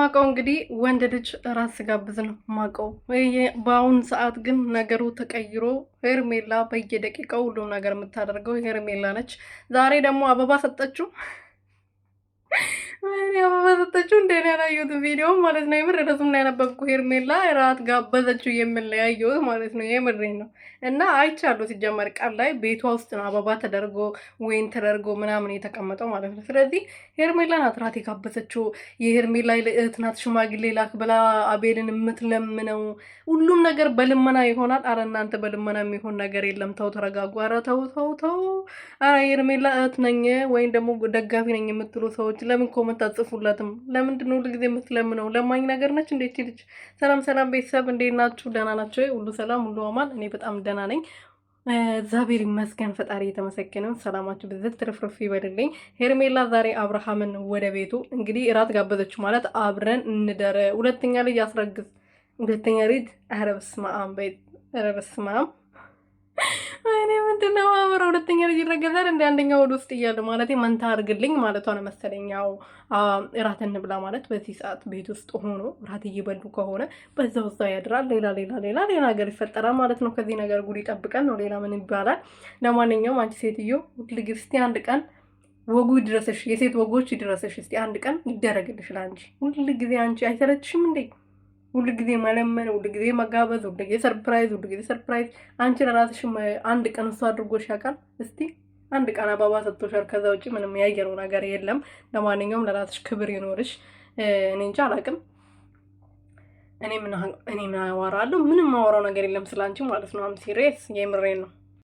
ማቀው እንግዲህ ወንድ ልጅ ራስ ጋብዝ ነው ማቀው። በአሁን ሰዓት ግን ነገሩ ተቀይሮ ሄርሜላ በየደቂቃው ሁሉም ነገር የምታደርገው ሄርሜላ ነች። ዛሬ ደግሞ አበባ ሰጠችው። ወይኔ አበባ ሰጠችው። እንደኔ ያላየሁት ቪዲዮ ማለት ነው። የምር ረሱም ላይ ያነበብኩ ሄርሜላ ራት ጋበዘችው የምንለያየው ማለት ነው። የምሬ ነው። እና አይቻለሁ። ሲጀመር ቃል ላይ ቤቷ ውስጥ ነው አበባ ተደርጎ ወይን ተደርጎ ምናምን የተቀመጠው ማለት ነው። ስለዚህ ሄርሜላ ናት ራት የጋበዘችው። የሄርሜላ እህት ናት ሽማግሌ ላክ ብላ አቤልን የምትለምነው። ሁሉም ነገር በልመና ይሆናል። አረ እናንተ በልመና የሚሆን ነገር የለም። ተው ተረጋጉ። አረ ተው ተው ተው። አረ ሄርሜላ እህት ነኝ ወይም ደግሞ ደጋፊ ነኝ የምትሉ ሰዎች ለምን ኮመንት አጽፉላትም? ለምንድን ነው ሁሉ ጊዜ የምትለምነው? ለማኝ ነገር ነች እንዴት ልጅ። ሰላም ሰላም ቤተሰብ እንዴት ናችሁ? ደህና ናቸው? ሁሉ ሰላም ሁሉ አማን። እኔ በጣም ደህና ነኝ። እግዚአብሔር ይመስገን። ፈጣሪ የተመሰገነው። ሰላማችሁ ብዝት ትርፍርፍ ይበልልኝ። ሄርሜላ ዛሬ አብርሃምን ወደ ቤቱ እንግዲህ እራት ጋበዘችው ማለት አብረን እንደረ ሁለተኛ ልጅ አስረግዝ ሁለተኛ ልጅ ኧረ በስመ አብ ቤት ኧረ በስመ አብ እኔ ምንድነው አብረ ሁለተኛ ልጅ ይረገዛል እንደ አንደኛው ወደ ውስጥ እያለ ማለት መንታ አድርግልኝ ማለቷ ነው መሰለኝ። ያው እራት እንብላ ማለት በዚህ ሰዓት ቤት ውስጥ ሆኖ እራት እየበሉ ከሆነ በዛው ያድራል። ሌላ ነገር ይፈጠራል ማለት ነው። ከዚህ ነገር ጉድ ይጠብቀን ነው። ሌላ ምን ይባላል? ለማንኛውም አንቺ ሴትዮ ሁልጊዜ እስቲ አንድ ቀን ወጉ ይድረስሽ፣ የሴት ወጎች ይድረስሽ። እስቲ አንድ ቀን ይደረግልሽ ላንቺ። ሁልጊዜ አንቺ አይሰለችሽም እንዴ? ሁሉ ጊዜ መለመን፣ ሁሉ ጊዜ መጋበዝ፣ ሁሉ ጊዜ ሰርፕራይዝ። አንቺ ለራስሽ አንድ ቀን እሱ አድርጎሽ ያውቃል? እስቲ አንድ ቀን አበባ ሰጥቶሻል? ከዛ ውጪ ምንም ያየነው ነገር የለም። ለማንኛውም ለራስሽ ክብር ይኖርሽ። እኔ እንጃ አላውቅም። እኔ ምን አወራለሁ? ምንም ማወራው ነገር የለም ስላንቺ ማለት ነው። አም ሲሪየስ የምሬን ነው።